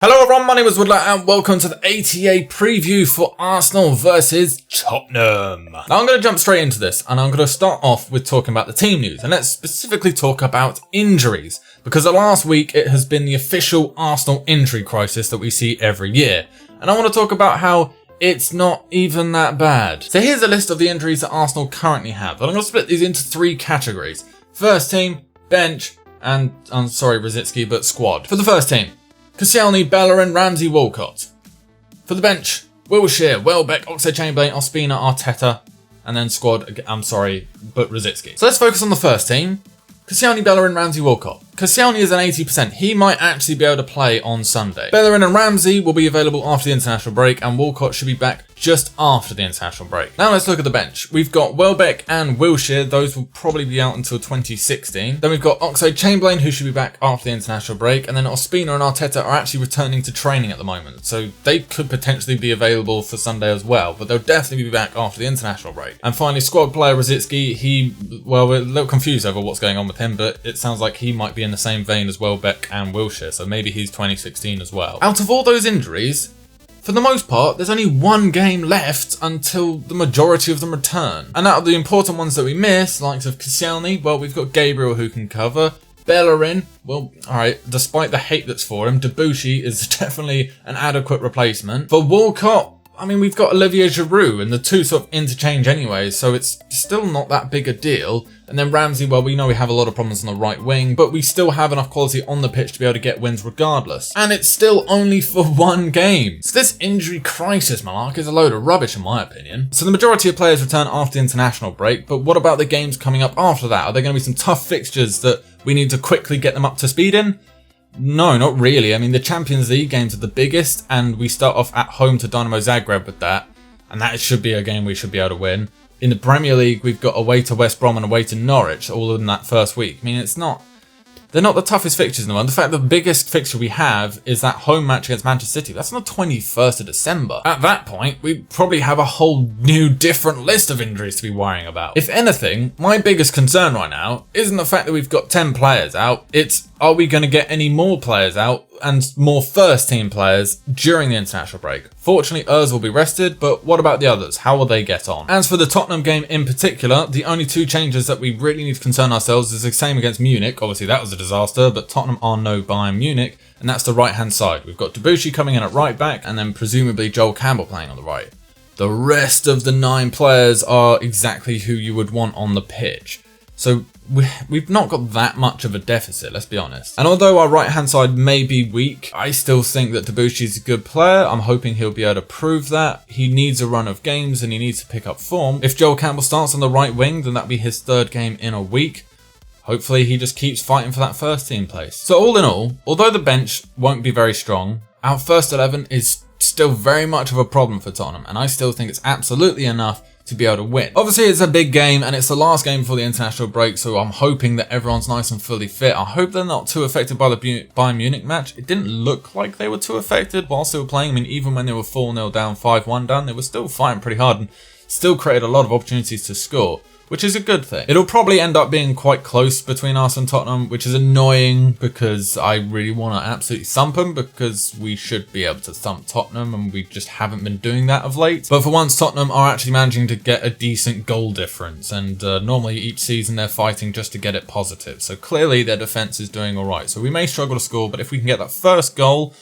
Hello everyone, my name is Woodler and welcome to the ATA preview for Arsenal versus Tottenham. Now I'm going to jump straight into this and I'm going to start off with talking about the team news, and let's specifically talk about injuries, because the last week it has been the official Arsenal injury crisis that we see every year, and I want to talk about how it's not even that bad. So here's a list of the injuries that Arsenal currently have, and I'm going to split these into three categories: first team, bench, and I'm sorry Rosicky, but squad. For the first team, Koscielny, Bellerin, Ramsey, Walcott. For the bench, Wilshere, Welbeck, Oxlade-Chamberlain, Ospina, Arteta, and then squad, I'm sorry, but Rosicky. So let's focus on the first team. Koscielny, Bellerin, Ramsey, Walcott. Koscielny is an 80%. He might actually be able to play on Sunday. Bellerin and Ramsey will be available after the international break, and Walcott should be back just after the international break. Now let's look at the bench. We've got Welbeck and Wilshere. Those will probably be out until 2016. Then we've got Oxlade-Chamberlain, who should be back after the international break. And then Ospina and Arteta are actually returning to training at the moment, so they could potentially be available for Sunday as well, but they'll definitely be back after the international break. And finally, squad player Rosicky. We're a little confused over what's going on with him, but it sounds like he might be in the same vein as Welbeck and Wilshere, so maybe he's 2016 as well. Out of all those injuries, for the most part, there's only one game left until the majority of them return. And out of the important ones that we miss, likes of Koscielny, well, we've got Gabriel who can cover. Bellerin, well, alright, despite the hate that's for him, Debuchy is definitely an adequate replacement. For Walcott, I mean, we've got Olivier Giroud, and the two sort of interchange anyway, so it's still not that big a deal. And then Ramsey, well, we know we have a lot of problems on the right wing, but we still have enough quality on the pitch to be able to get wins regardless. And it's still only for one game. So this injury crisis, Malark, is a load of rubbish in my opinion. So the majority of players return after the international break, but what about the games coming up after that? Are there going to be some tough fixtures that we need to quickly get them up to speed in? No, not really. I mean, the Champions League games are the biggest, and we start off at home to Dynamo Zagreb with that, and that should be a game we should be able to win. In the Premier League, we've got away to West Brom and away to Norwich, all in that first week. I mean, they're not the toughest fixtures in the world. In fact, the biggest fixture we have is that home match against Manchester City. That's on the 21st of December. At that point, we probably have a whole new different list of injuries to be worrying about. If anything, my biggest concern right now isn't the fact that we've got 10 players out. It's, are we going to get any more players out and more first team players during the international break? Fortunately, Urs will be rested, but what about the others? How will they get on? As for the Tottenham game in particular, the only two changes that we really need to concern ourselves is the same against Munich. Obviously, that was a disaster, but Tottenham are no Bayern Munich, and that's the right-hand side. We've got Debuchy coming in at right back, and then presumably Joel Campbell playing on the right. The rest of the 9 players are exactly who you would want on the pitch. So we've not got that much of a deficit, let's be honest. And although our right-hand side may be weak, I still think that Debuchy is a good player. I'm hoping he'll be able to prove that. He needs a run of games and he needs to pick up form. If Joel Campbell starts on the right wing, then that'll be his 3rd game in a week. Hopefully he just keeps fighting for that first team place. So all in all, although the bench won't be very strong, our first 11 is still very much of a problem for Tottenham, and I still think it's absolutely enough to be able to win. Obviously, it's a big game and it's the last game before the international break, so I'm hoping that everyone's nice and fully fit. I hope they're not too affected by the Bayern Munich match. It didn't look like they were too affected whilst they were playing. I mean, even when they were 4-0 down, 5-1 down, they were still fighting pretty hard and still created a lot of opportunities to score, which is a good thing. It'll probably end up being quite close between us and Tottenham, which is annoying because I really want to absolutely thump them, because we should be able to thump Tottenham and we just haven't been doing that of late. But for once, Tottenham are actually managing to get a decent goal difference, and normally each season they're fighting just to get it positive. So clearly their defence is doing alright. So we may struggle to score, but if we can get that first goal,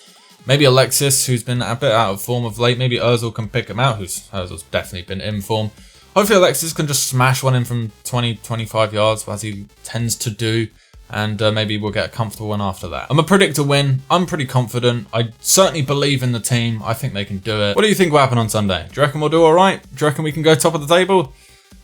maybe Alexis, who's been a bit out of form of late, maybe Ozil can pick him out, Ozil's definitely been in form. Hopefully Alexis can just smash one in from 20-25 yards, as he tends to do, and maybe we'll get a comfortable one after that. I'm a predictor win. I'm pretty confident. I certainly believe in the team. I think they can do it. What do you think will happen on Sunday? Do you reckon we'll do alright? Do you reckon we can go top of the table?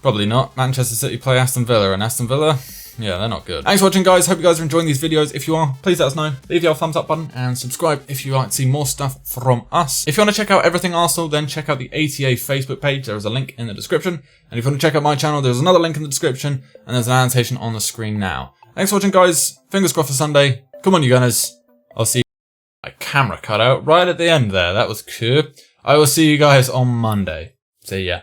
Probably not. Manchester City play Aston Villa, and Aston Villa, yeah, they're not good. Thanks for watching, guys. Hope you guys are enjoying these videos. If you are, please let us know. Leave your thumbs up button and subscribe if you like to see more stuff from us. If you want to check out everything Arsenal, then check out the ATA Facebook page. There is a link in the description. And if you want to check out my channel, there's another link in the description, and there's an annotation on the screen now. Thanks for watching, guys. Fingers crossed for Sunday. Come on, you Gunners. I'll see you. My camera cut out right at the end there. That was cool. I will see you guys on Monday. See ya.